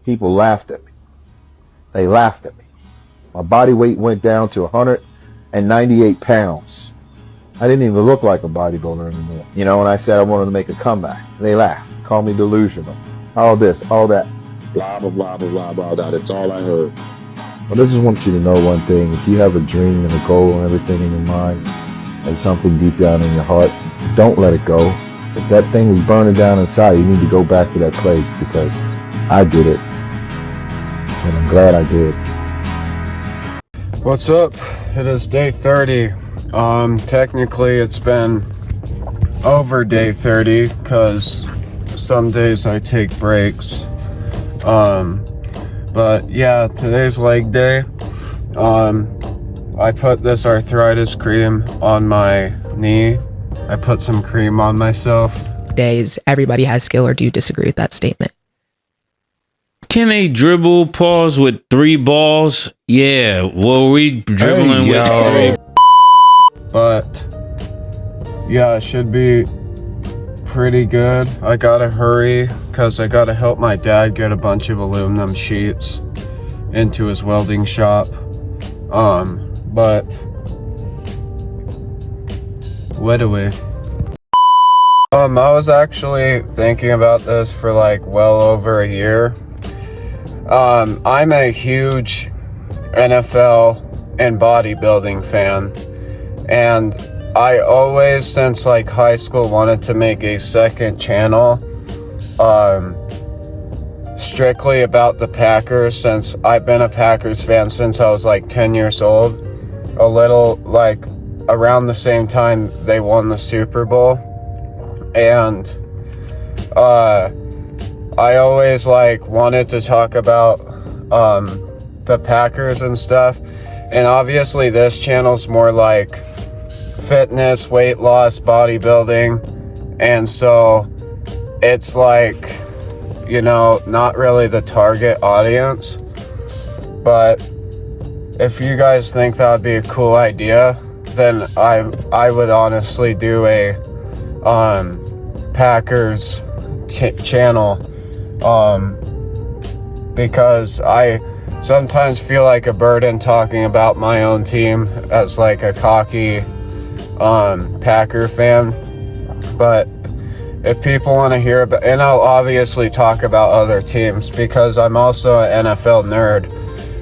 people laughed at me. They laughed at me. My body weight went down to 198 pounds. I didn't even look like a bodybuilder anymore. You know, when I said I wanted to make a comeback, they laughed, called me delusional. All this, all that. Blah, blah, blah, blah, blah, blah, blah. That's all I heard. But I just want you to know one thing. If you have a dream and a goal and everything in your mind and something deep down in your heart, don't let it go. If that thing is burning down inside, you need to go back to that place, because I did it. And I'm glad I did. What's up? It is day 30. Technically it's been over day 30 because some days I take breaks. But yeah, today's leg day. I put this arthritis cream on my knee. I put some cream on myself. Days, everybody has skill, or do you disagree with that statement? Can they dribble pause with 3 balls? Yeah, well, we dribbling with 3. But yeah, it should be pretty good. I gotta hurry because I gotta help my dad get a bunch of aluminum sheets into his welding shop. But literally, I was actually thinking about this for like well over a year. I'm a huge NFL and bodybuilding fan, and I always, since like high school, wanted to make a second channel strictly about the Packers, since I've been a Packers fan since I was like 10 years old. A little like around the same time they won the Super Bowl. And I always like wanted to talk about the Packers and stuff. And obviously this channel's more like fitness, weight loss, bodybuilding. And so it's like, you know, not really the target audience. But if you guys think that would be a cool idea, then I would honestly do a Packers channel, because I sometimes feel like a burden talking about my own team as like a cocky Packer fan. But if people want to hear about, and I'll obviously talk about other teams because I'm also an NFL nerd.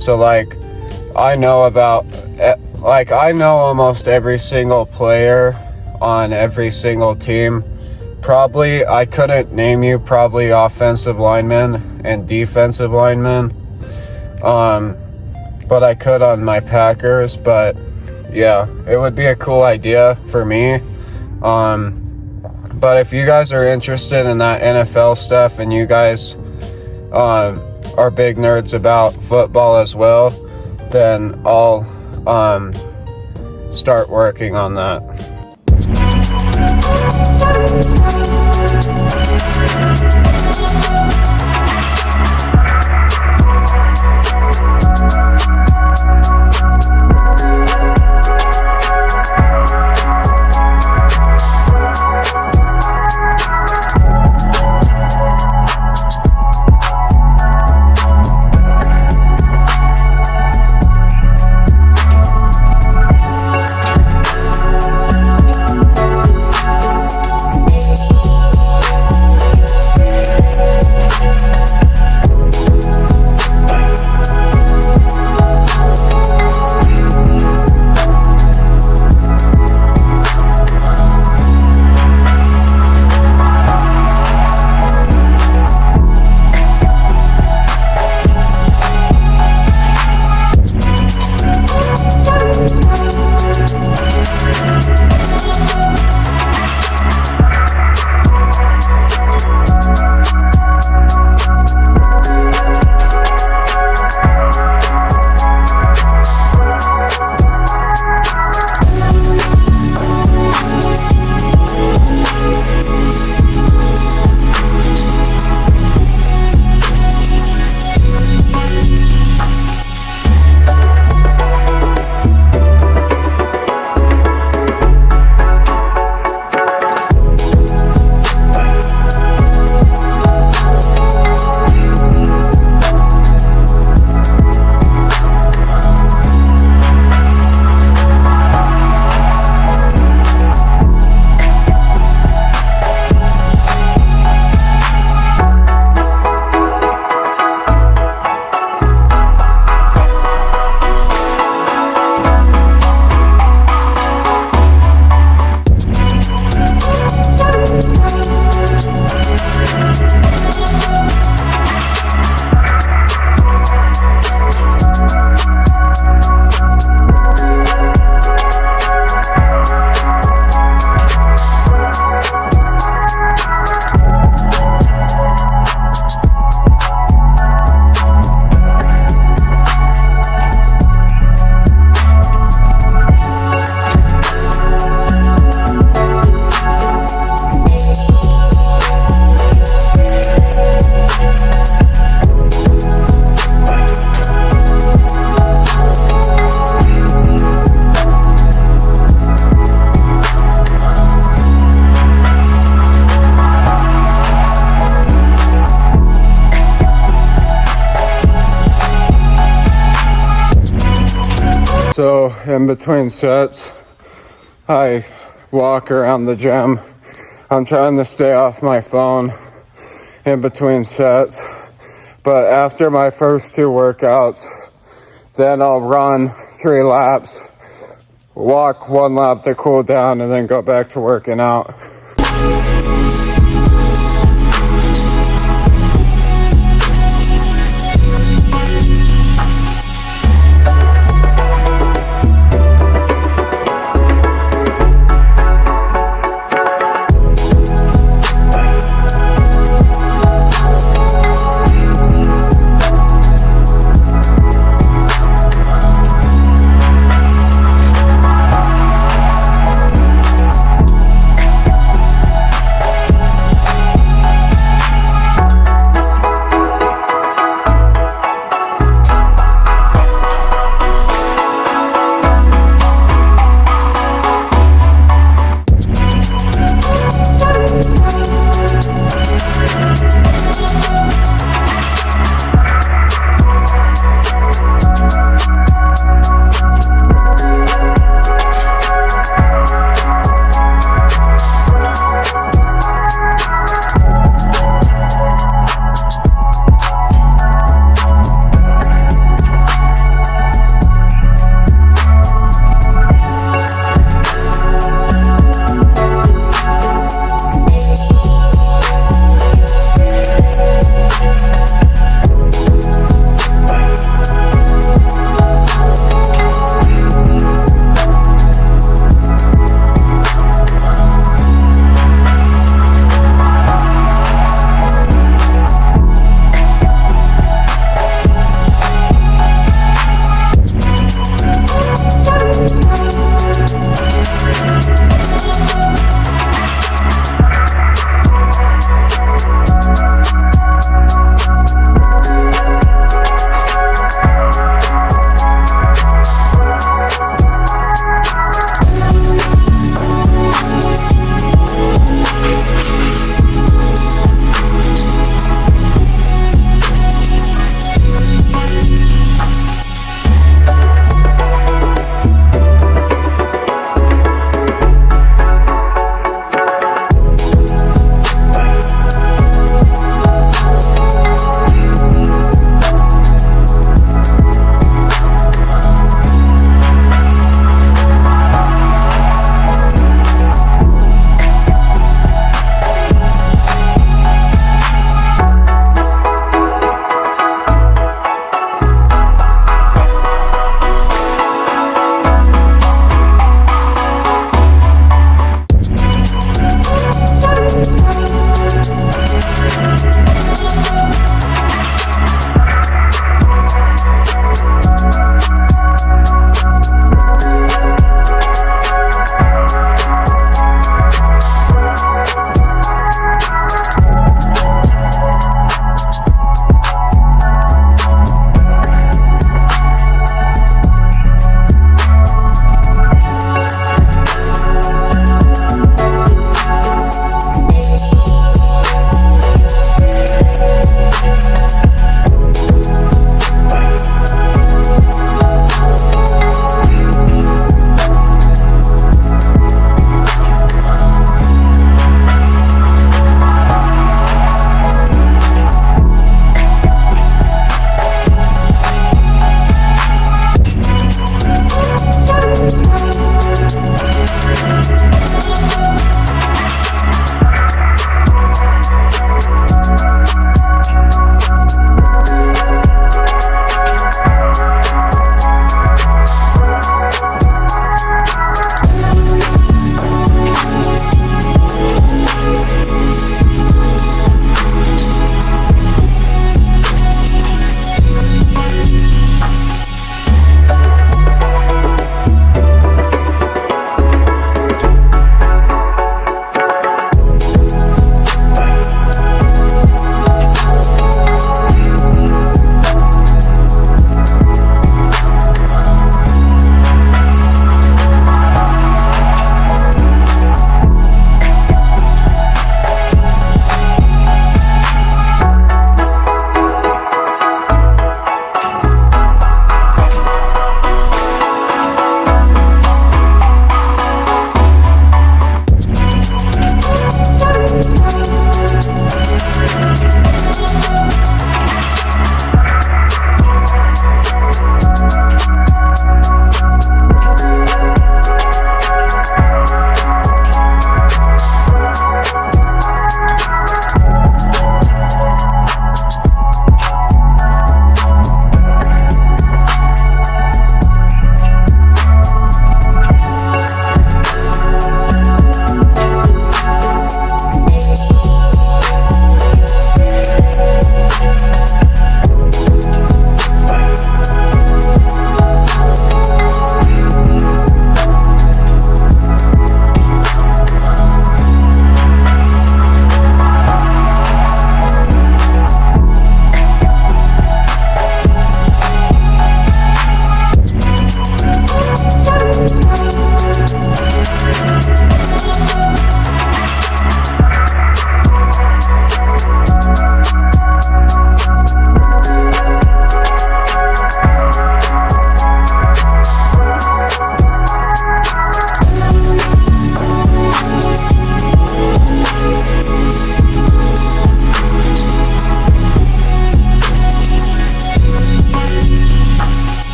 So like I know almost every single player on every single team. Probably, I couldn't name you probably offensive linemen and defensive linemen. But I could on my Packers. But yeah, it would be a cool idea for me. But if you guys are interested in that NFL stuff and you guys are big nerds about football as well, then I'll start working on that. So in between sets, I walk around the gym. I'm trying to stay off my phone in between sets. But after my first 2 workouts, then I'll run 3 laps, walk 1 lap to cool down, and then go back to working out.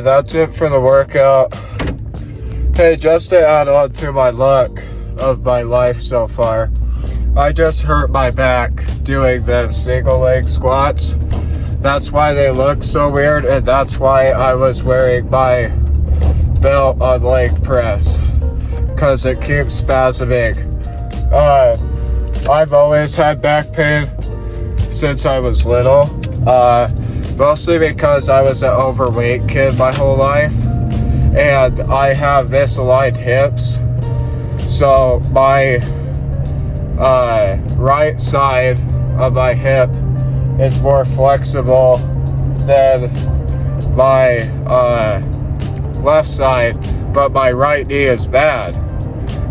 that's it for the workout. Hey, just to add on to my luck of my life so far, I just hurt my back doing them single leg squats. That's why they look so weird, and that's why I was wearing my belt on leg press, because it keeps spasming. I've always had back pain since I was little, mostly because I was an overweight kid my whole life, and I have misaligned hips, so my right side of my hip is more flexible than my left side, but my right knee is bad.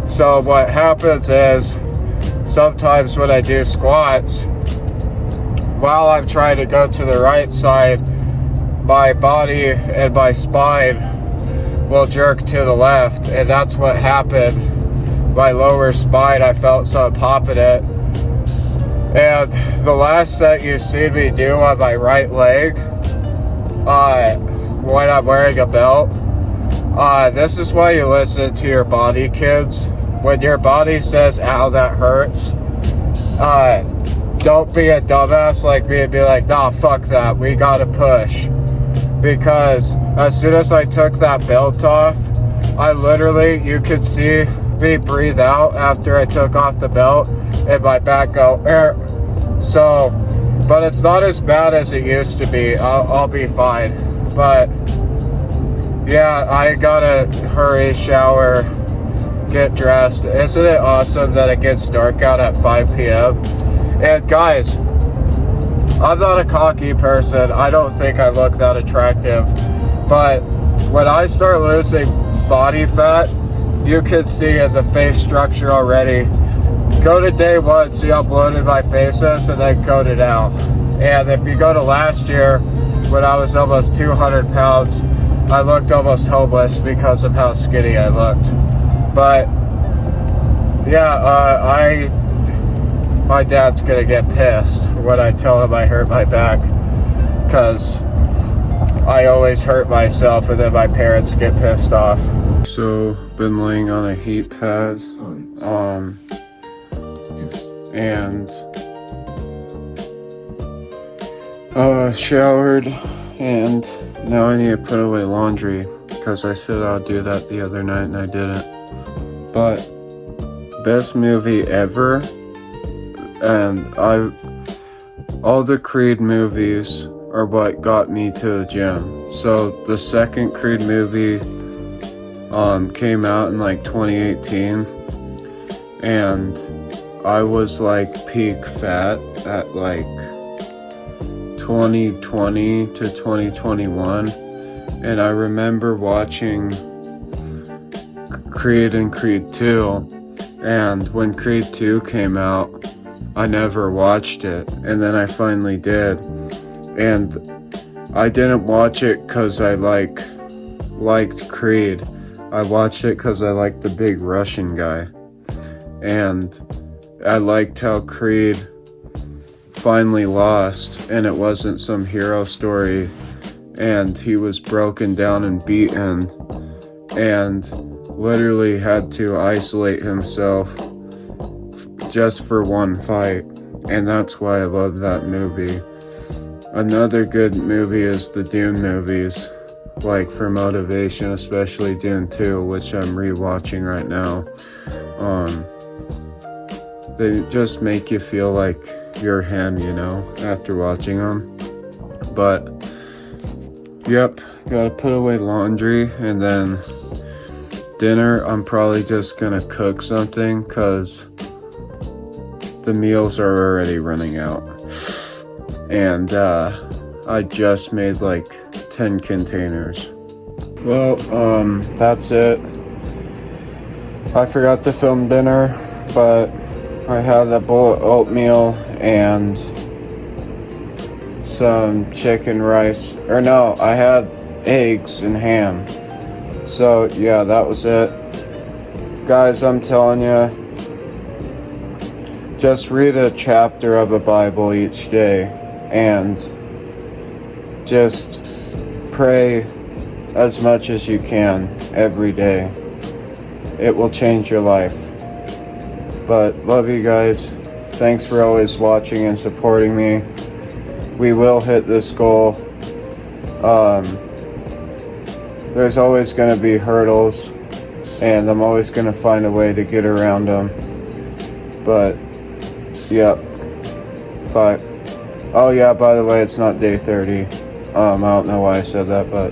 So what happens is, sometimes when I do squats, while I'm trying to go to the right side, my body and my spine will jerk to the left, and that's what happened. My lower spine, I felt something popping it. And the last set you've seen me do on my right leg, when I'm wearing a belt, this is why you listen to your body, kids. When your body says, ow, that hurts, don't be a dumbass like me and be like, nah, fuck that, we gotta push. Because as soon as I took that belt off, I literally, you could see me breathe out after I took off the belt, and my back go, So, but it's not as bad as it used to be. I'll be fine. But yeah, I gotta hurry, shower, get dressed. Isn't it awesome that it gets dark out at 5 p.m.? And guys, I'm not a cocky person. I don't think I look that attractive. But when I start losing body fat, you can see in the face structure already. Go to day 1, see how bloated my face is, and then code it out. And if you go to last year, when I was almost 200 pounds, I looked almost homeless because of how skinny I looked. But yeah, my dad's gonna get pissed when I tell him I hurt my back, because I always hurt myself, and then my parents get pissed off. So, been laying on a heat pad, and showered, and now I need to put away laundry, because I said I'll do that the other night and I didn't. But best movie ever, and all the Creed movies are what got me to the gym. So the second Creed movie came out in like 2018, and I was like peak fat at like 2020 to 2021, and I remember watching Creed and Creed 2, and when Creed 2 came out, I never watched it, and then I finally did, and I didn't watch it because I liked Creed. I watched it because I liked the big Russian guy, and I liked how Creed finally lost, and it wasn't some hero story, and he was broken down and beaten, and literally had to isolate himself just for one fight, and that's why I love that movie. Another good movie is the Dune movies, like for motivation, especially Dune 2, which I'm rewatching right now. They just make you feel like you're him, you know, after watching them. But yep, gotta put away laundry, and then dinner, I'm probably just gonna cook something, cause the meals are already running out. And I just made like 10 containers. Well, that's it. I forgot to film dinner, but I had a bowl of oatmeal and some chicken rice. Or no, I had eggs and ham. So yeah, that was it. Guys, I'm telling you, just read a chapter of a Bible each day and just pray as much as you can every day. It will change your life. But love you guys. Thanks for always watching and supporting me. We will hit this goal. There's always going to be hurdles, and I'm always going to find a way to get around them. But, yep. Bye. Oh yeah, by the way, it's not day 30. I don't know why I said that, but